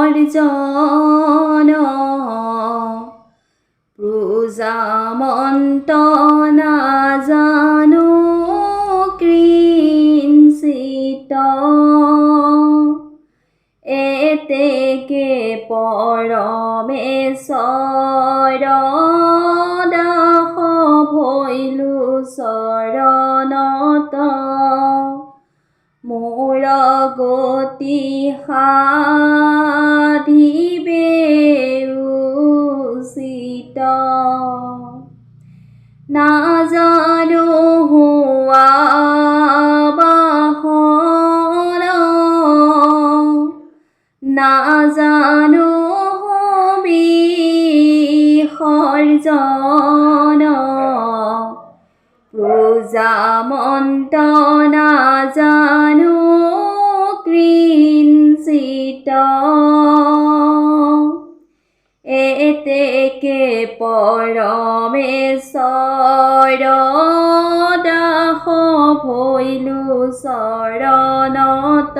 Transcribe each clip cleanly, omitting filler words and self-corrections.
বিসৰ্জন প্ৰজামন্ত না জানো কৃঞ্চিত এতেকে পৰমেশ্বৰ দাস ভৈলু চৰণত মোৰ গতি সাধিবে উচিত নাজানো হোৱা বাহন নাজানো বিসৰ্জন প্ৰজামন্ত নাজানো কৃঞ্চিত এতেকে পৰমেশ্বৰ দাস ভৈলু চৰণত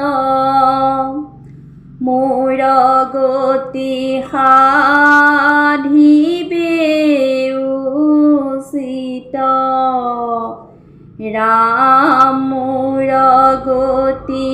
মোৰ গতি সাধিবে উচিত ৰাম মোৰ গতি